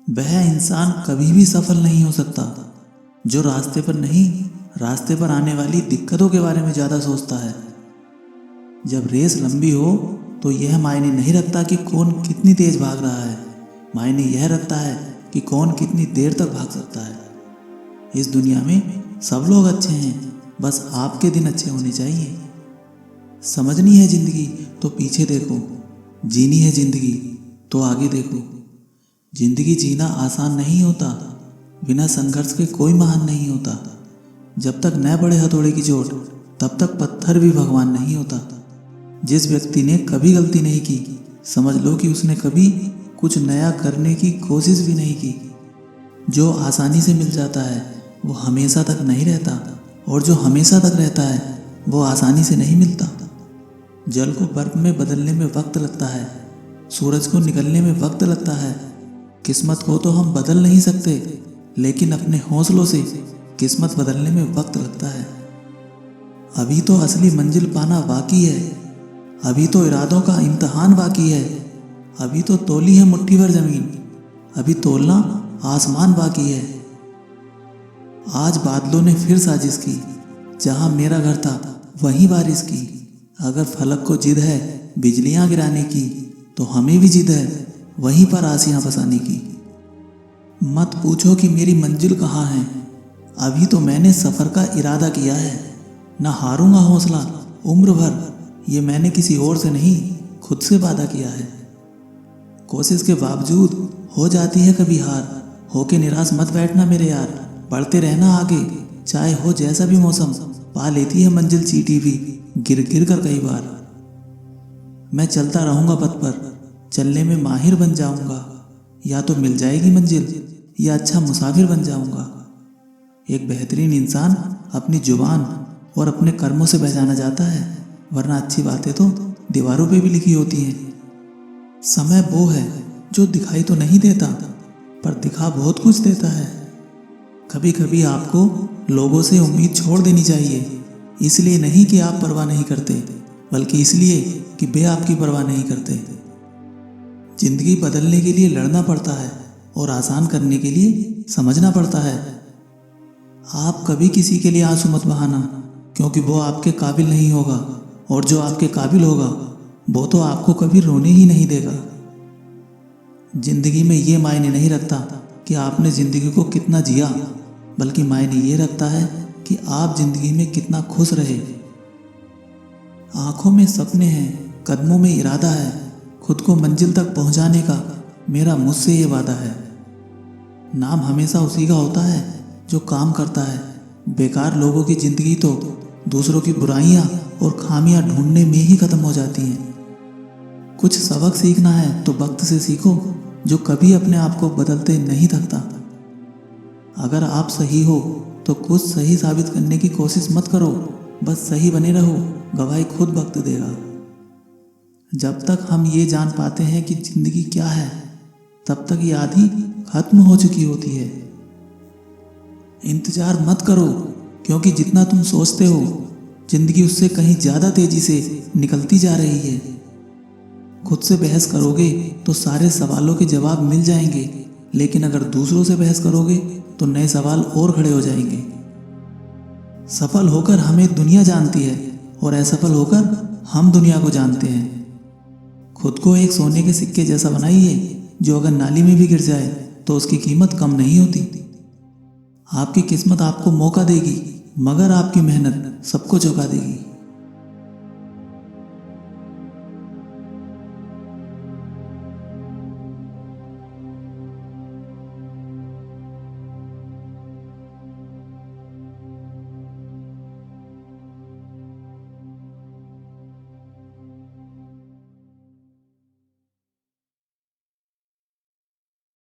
वह इंसान कभी भी सफल नहीं हो सकता जो रास्ते पर नहीं, रास्ते पर आने वाली दिक्कतों के बारे में ज़्यादा सोचता है। जब रेस लंबी हो तो यह मायने नहीं रखता कि कौन कितनी तेज भाग रहा है, मायने यह रखता है कि कौन कितनी देर तक भाग सकता है। इस दुनिया में सब लोग अच्छे हैं, बस आपके दिन अच्छे होने चाहिए। समझनी है जिंदगी तो पीछे देखो, जीनी है जिंदगी तो आगे देखो। जिंदगी जीना आसान नहीं होता, बिना संघर्ष के कोई महान नहीं होता। जब तक न पड़े हथौड़े की चोट तब तक पत्थर भी भगवान नहीं होता। जिस व्यक्ति ने कभी गलती नहीं की, समझ लो कि उसने कभी कुछ नया करने की कोशिश भी नहीं की। जो आसानी से मिल जाता है वो हमेशा तक नहीं रहता, और जो हमेशा तक रहता है वो आसानी से नहीं मिलता। जल को बर्फ में बदलने में वक्त लगता है, सूरज को निकलने में वक्त लगता है। किस्मत को तो हम बदल नहीं सकते, लेकिन अपने हौसलों से किस्मत बदलने में वक्त लगता है। अभी तो असली मंजिल पाना बाकी है, अभी तो इरादों का इम्तिहान बाकी है। अभी तो तोली है मुट्ठी भर जमीन, अभी तोलना आसमान बाकी है। आज बादलों ने फिर साजिश की, जहां मेरा घर था वहीं बारिश की। अगर फलक को जिद है बिजलियां गिराने की, तो हमें भी जिद है वहीं पर आसियां बसाने की। मत पूछो कि मेरी मंजिल कहाँ है, अभी तो मैंने सफ़र का इरादा किया है। न हारूंगा हौसला उम्र भर, ये मैंने किसी और से नहीं खुद से वादा किया है। कोशिश के बावजूद हो जाती है कभी हार, होके निराश मत बैठना मेरे यार। बढ़ते रहना आगे, चाहे हो जैसा भी मौसम, पा लेती है मंजिल चींटी भी गिर गिर कर कई बार। मैं चलता रहूंगा पथ पर, चलने में माहिर बन जाऊंगा। या तो मिल जाएगी मंजिल या अच्छा मुसाफिर बन जाऊंगा। एक बेहतरीन इंसान अपनी जुबान और अपने कर्मों से पहचाना जाता है, वरना अच्छी बातें तो दीवारों पे भी लिखी होती हैं। समय वो है जो दिखाई तो नहीं देता, पर दिखा बहुत कुछ देता है। कभी कभी आपको लोगों से उम्मीद छोड़ देनी चाहिए, इसलिए नहीं कि आप परवाह नहीं करते, बल्कि इसलिए कि वे आपकी परवाह नहीं करते। जिंदगी बदलने के लिए लड़ना पड़ता है और आसान करने के लिए समझना पड़ता है। आप कभी किसी के लिए आंसू मत बहाना, क्योंकि वो आपके काबिल नहीं होगा, और जो आपके काबिल होगा वो तो आपको कभी रोने ही नहीं देगा। जिंदगी में ये मायने नहीं रखता कि आपने जिंदगी को कितना जिया, बल्कि मायने ये रखता है कि आप जिंदगी में कितना खुश रहे। आंखों में सपने हैं, कदमों में इरादा है, खुद को मंजिल तक पहुंचाने का मेरा मुझसे ये वादा है। नाम हमेशा उसी का होता है जो काम करता है। बेकार लोगों की जिंदगी तो दूसरों की बुराइयां और खामियां ढूंढने में ही खत्म हो जाती हैं। कुछ सबक सीखना है तो वक्त से सीखो, जो कभी अपने आप को बदलते नहीं थकता। अगर आप सही हो तो कुछ सही साबित करने की कोशिश मत करो, बस सही बने रहो, गवाही खुद वक्त देगा। जब तक हम ये जान पाते हैं कि जिंदगी क्या है, तब तक ये आधी खत्म हो चुकी होती है। इंतजार मत करो, क्योंकि जितना तुम सोचते हो जिंदगी उससे कहीं ज्यादा तेजी से निकलती जा रही है। खुद से बहस करोगे तो सारे सवालों के जवाब मिल जाएंगे, लेकिन अगर दूसरों से बहस करोगे तो नए सवाल और खड़े हो जाएंगे। सफल होकर हमें दुनिया जानती है, और असफल होकर हम दुनिया को जानते हैं। खुद को एक सोने के सिक्के जैसा बनाइए, जो अगर नाली में भी गिर जाए तो उसकी कीमत कम नहीं होती। आपकी किस्मत आपको मौका देगी, मगर आपकी मेहनत सबको चौंका देगी।